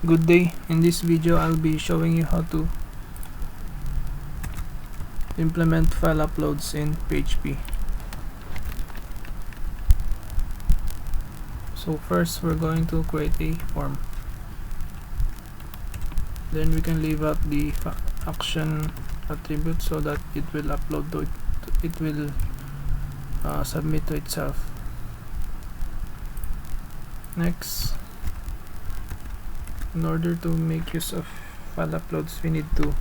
Good day. In this video I'll be showing you how to implement file uploads in PHP. So first we're going to create a form. Then we can leave out the action attribute so that it will upload to it will submit to itself. Next, in order to make use of file uploads, we need to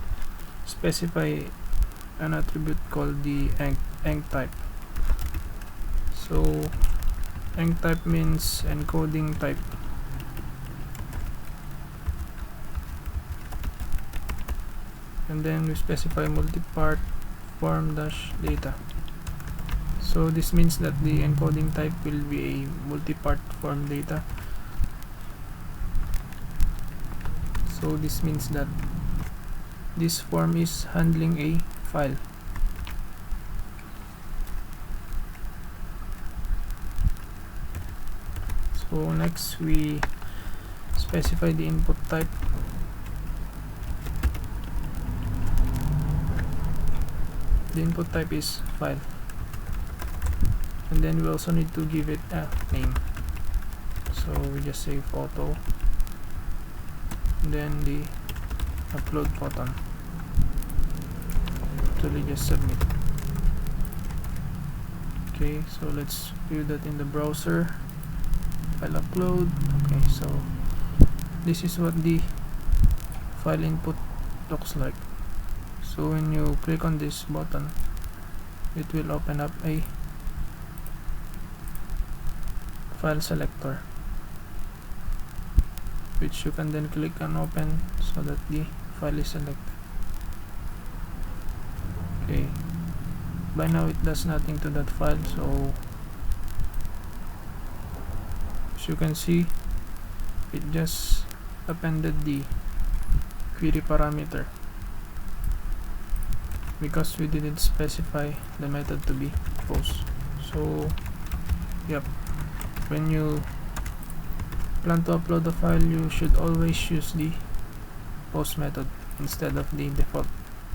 specify an attribute called the enc type. So enc type means encoding type. And then we specify multipart form dash data. So this means that the encoding type will be a multipart form data. So this means that this form is handling a file. So next we specify the input type. The input type is file, and then we also need to give it a name. So we just say photo, and then the upload button. Actually just submit. Okay, so let's view that in the browser. File upload. Okay, so this is what the file input looks like. So when you click on this button, it will open up a file selector, which you can then click and open so that the file is selected. Okay, by now it does nothing to that file, so as you can see, it just appended the query parameter because we didn't specify the method to be post. So yep, when you plan to upload a file, you should always use the post method instead of the default,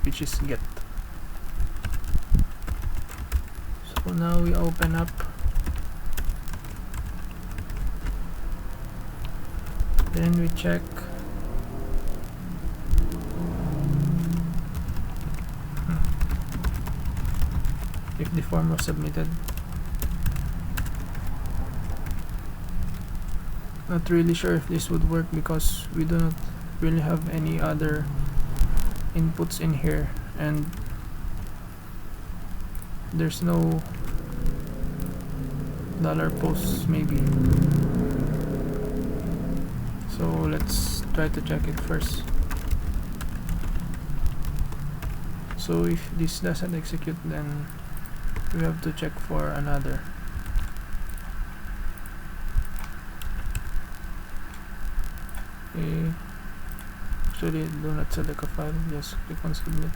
which is get. So now we open up, then we check if the form was submitted. Not really sure if this would work because we do not really have any other inputs in here, and there's no $posts maybe. So let's try to check it first. So if this doesn't execute, then we have to check for another. Okay. Actually, do not select a file, just click on submit.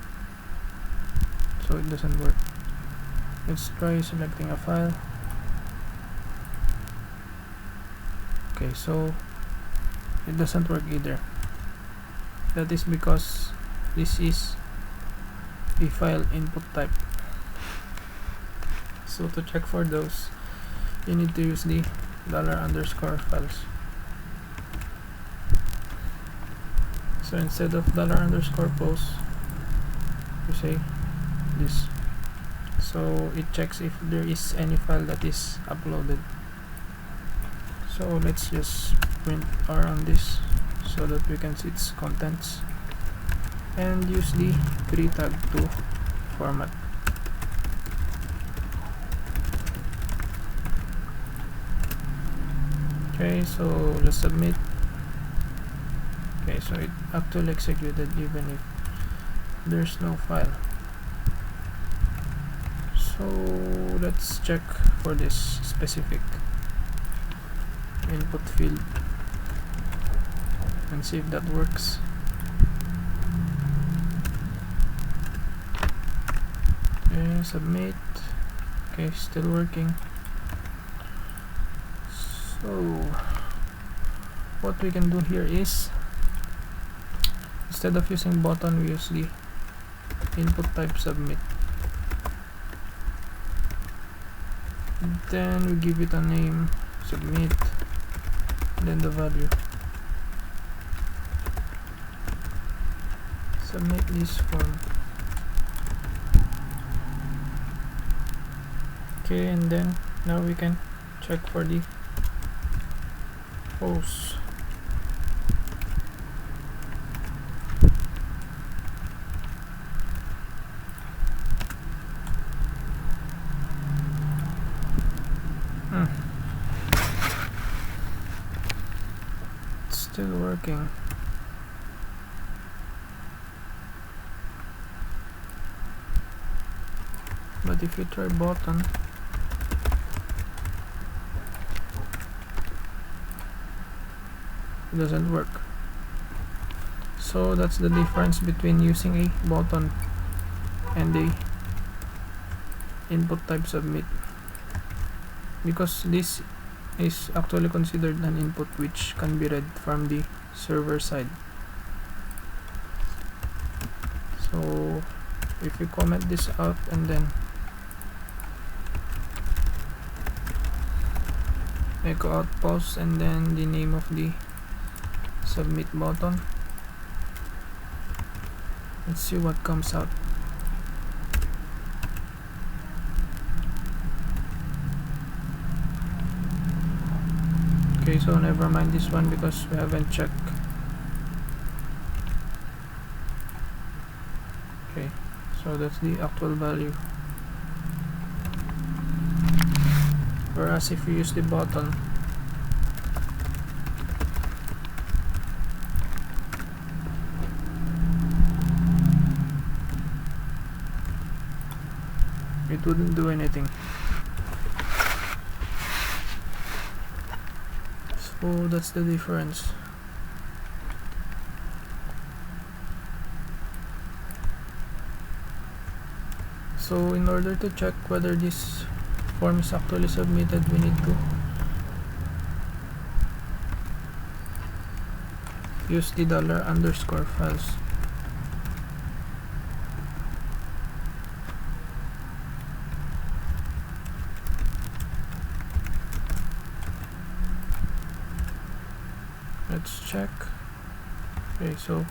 So it doesn't work. Let's try selecting a file. Okay, so it doesn't work either. That is because this is a file input type. So to check for those, you need to use the $_files. So instead of $_post, you say this. So it checks if there is any file that is uploaded. So let's just print R on this so that we can see its contents, and use the query tag to format. Okay, so let's submit. Okay, so it actually executed even if there's no file. So let's check for this specific input field and see if that works. Okay, submit. Okay, still working. So what we can do here is instead of using button, we use the input type submit. Then we give it a name, submit, then the value. Submit this form. Okay, and then now we can check for the post. It's still working. But if you try button, it doesn't work. So that's the difference between using a button and a input type submit, because this is actually considered an input which can be read from the server side. So if you comment this out and then echo out post and then the name of the submit button, let's see what comes out. Okay, so never mind this one because we haven't checked. Okay, so that's the actual value. Whereas if you use the button, it wouldn't do anything. So that's the difference. So in order to check whether this form is actually submitted, we need to use the $_files. Let's check. Okay, so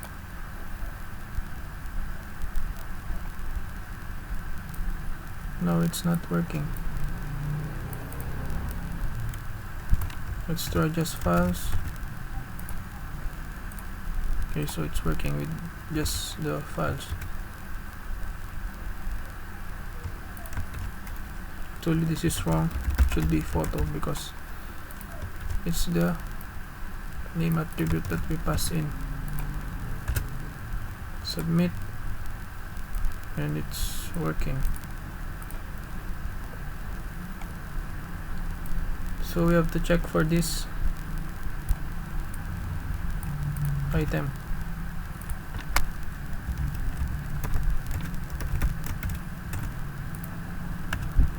no, it's not working. Let's try just files. Okay, so it's working with just the files. Actually, this is wrong. It should be photo because it's the name attribute that we pass in. Submit, and it's working. So we have to check for this item.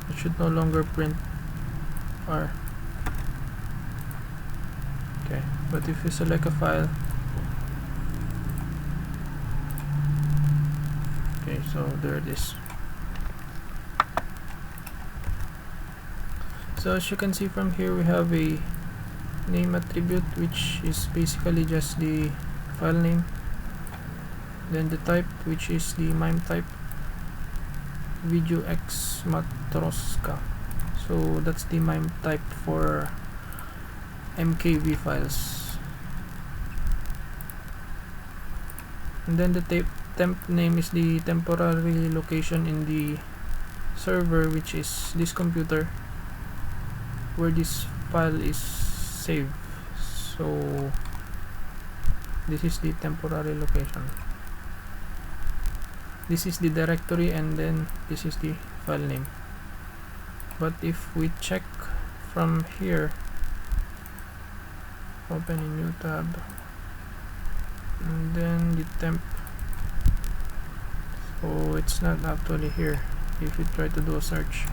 It should no longer print R. Okay, but if you select a file, okay, so there it is. So as you can see from here, we have a name attribute which is basically just the file name, then the type which is the MIME type, video x matroska. So that's the MIME type for MKV files. And then the temp name is the temporary location in the server, which is this computer where this file is saved. So this is the temporary location, this is the directory, and then this is the file name. But if we check from here, open a new tab and then the temp, so it's not actually here. If you try to do a search,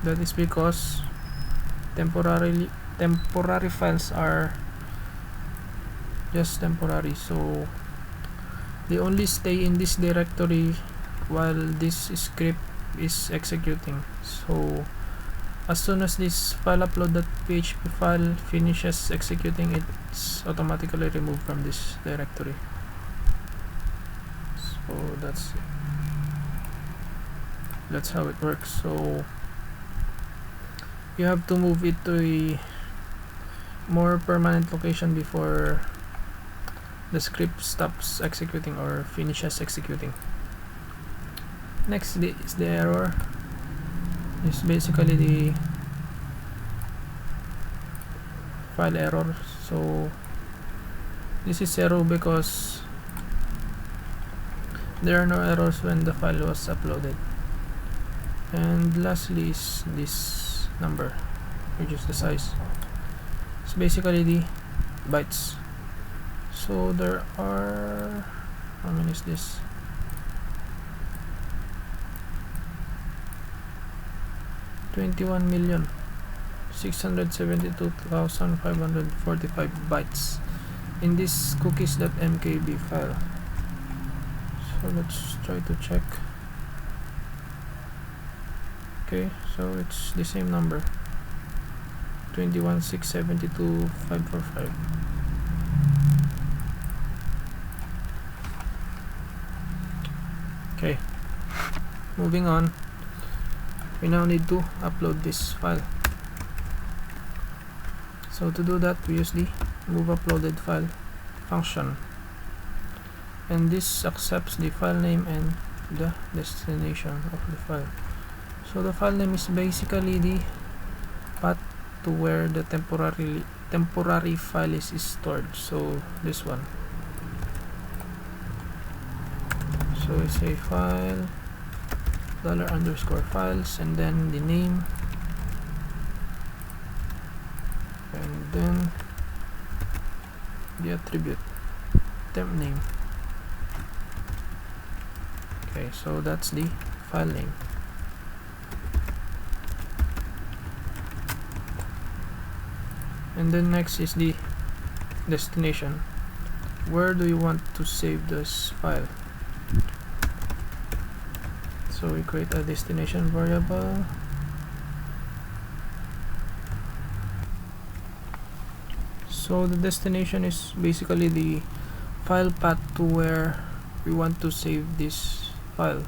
that is because temporary files are just temporary, so they only stay in this directory while this script is executing. So as soon as this file upload.php file finishes executing, it's automatically removed from this directory. So that's how it works. So you have to move it to a more permanent location before the script stops executing or finishes executing. Next is the error. It's basically the file error. So this is zero because there are no errors when the file was uploaded. And lastly is this number, which is the size. It's basically the bytes. So there are, how many is this? $21,672,545 bytes in this cookies.mkb file. So let's try to check. Okay, so it's the same number, 21,672,545. Okay, moving on. We now need to upload this file. So to do that, we use the move uploaded file function, and this accepts the file name and the destination of the file. So the file name is basically the path to where the temporary file is stored. So this one. So we say file $_files and then the name, and then the attribute temp name. Okay, so that's the file name. And then next is the destination. Where do you want to save this file? So we create a destination variable. So the destination is basically the file path to where we want to save this file,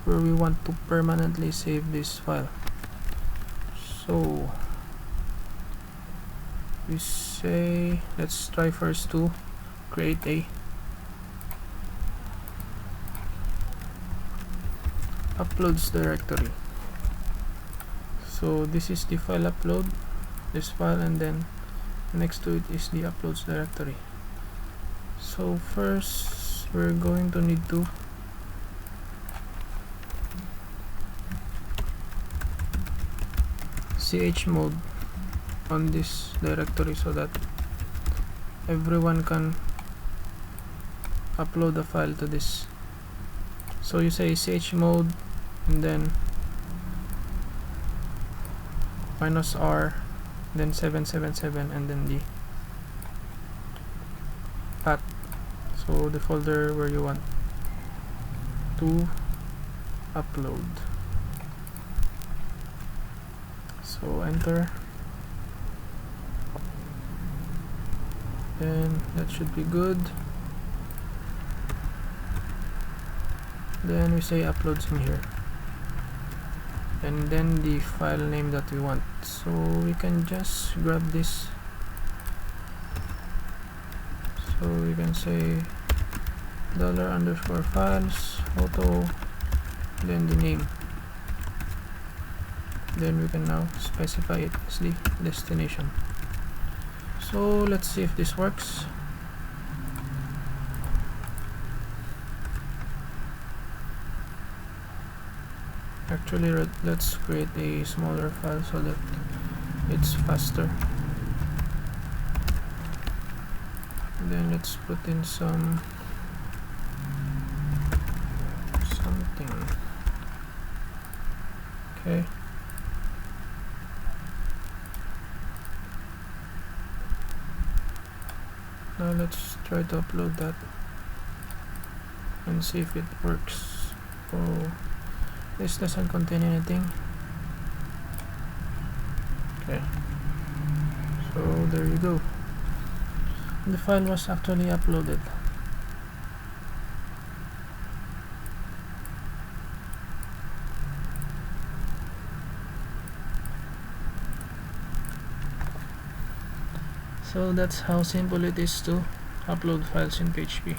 where we want to permanently save this file. So we say, let's try first to create a uploads directory. So this is the file upload, this file, and then next to it is the uploads directory. So first we're going to need to chmod on this directory so that everyone can upload the file to this. So you say chmod and then -r, then 777, and then the path, so the folder where you want to upload. So enter, and that should be good. Then we say uploads in here, and then the file name that we want. So we can just grab this, so we can say $_files photo, then the name. Then we can now specify it as the destination. So let's see if this works. Actually, let's create a smaller file so that it's faster. Then let's put in something. Okay. Now let's try to upload that and see if it works. Oh, this doesn't contain anything. Okay, so there you go. The file was actually uploaded. So that's how simple it is to upload files in PHP.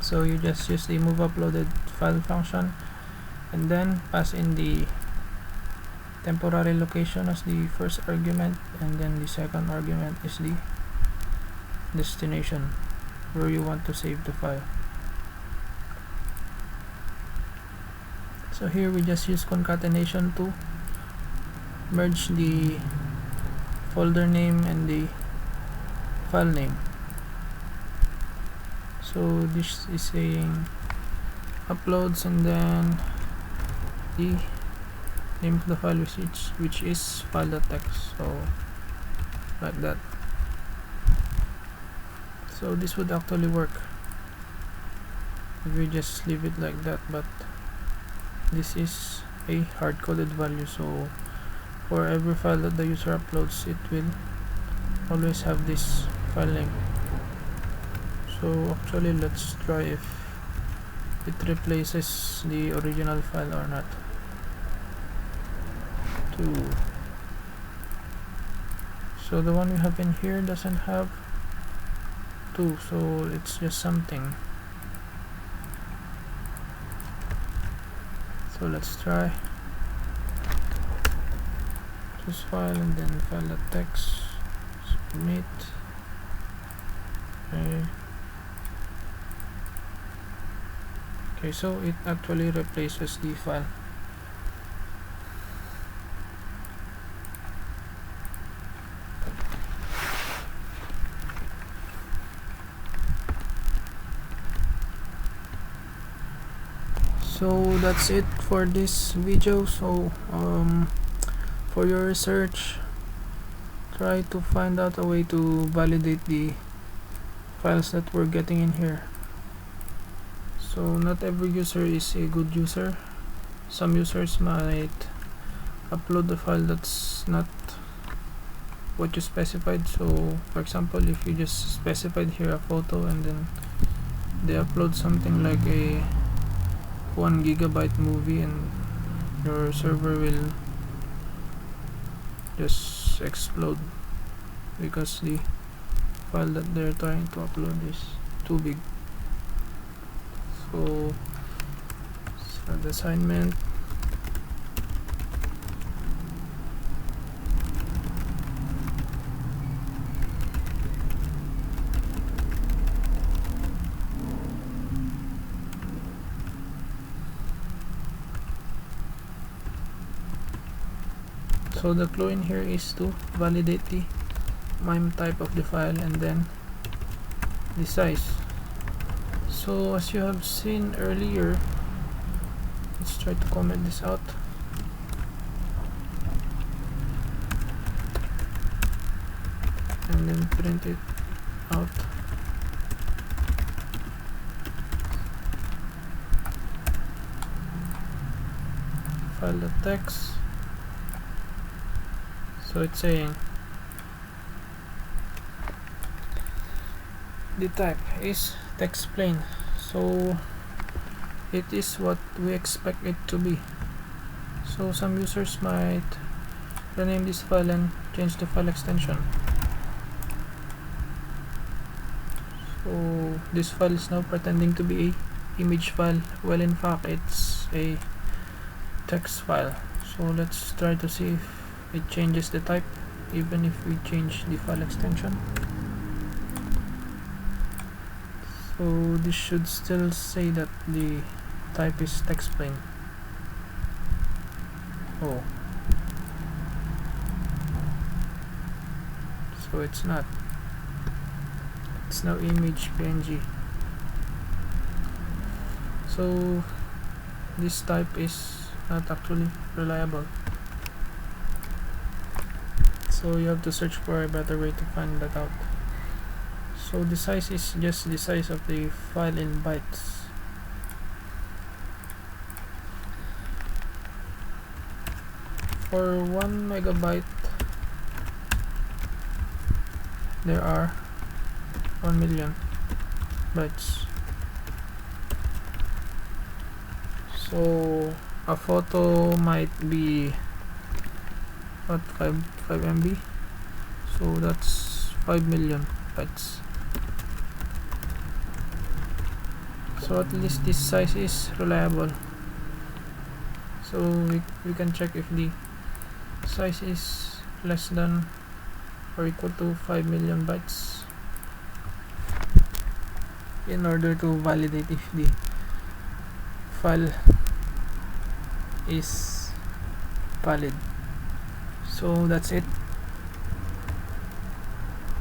So you just use the move uploaded file function and then pass in the temporary location as the first argument, and then the second argument is the destination where you want to save the file. So here we just use concatenation to merge the folder name and the file name. So this is saying uploads and then the name of the file which is file.txt, so like that. So this would actually work if we just leave it like that, but this is a hard-coded value, so for every file that the user uploads, it will always have this file name. So actually let's try if it replaces the original file or not. So the one we have in here doesn't have 2, so it's just something. So let's try choose file and then file.txt, submit. Okay, so it actually replaces the file. So that's it for this video. So for your research, try to find out a way to validate the files that we're getting in here. So not every user is a good user. Some users might upload the file that's not what you specified. So for example, if you just specified here a photo and then they upload something like a 1 GB movie, and your server will just explode because the file that they're trying to upload is too big. So the assignment. So the clue in here is to validate the MIME type of the file and then the size. So as you have seen earlier, let's try to comment this out. And then print it out. File.txt. So it's saying the type is text plain, so it is what we expect it to be. So some users might rename this file and change the file extension. So this file is now pretending to be a image file, well in fact it's a text file. So let's try to see if it changes the type even if we change the file extension. So this should still say that the type is text plain. Oh, so it's not. It's now image PNG. So this type is not actually reliable. So you have to search for a better way to find that out. So the size is just the size of the file in bytes. For 1 megabyte there are 1 million bytes. So a photo might be what, 5 MB, so that's 5 million bytes. So at least this size is reliable, so we can check if the size is less than or equal to 5 million bytes in order to validate if the file is valid. So that's it.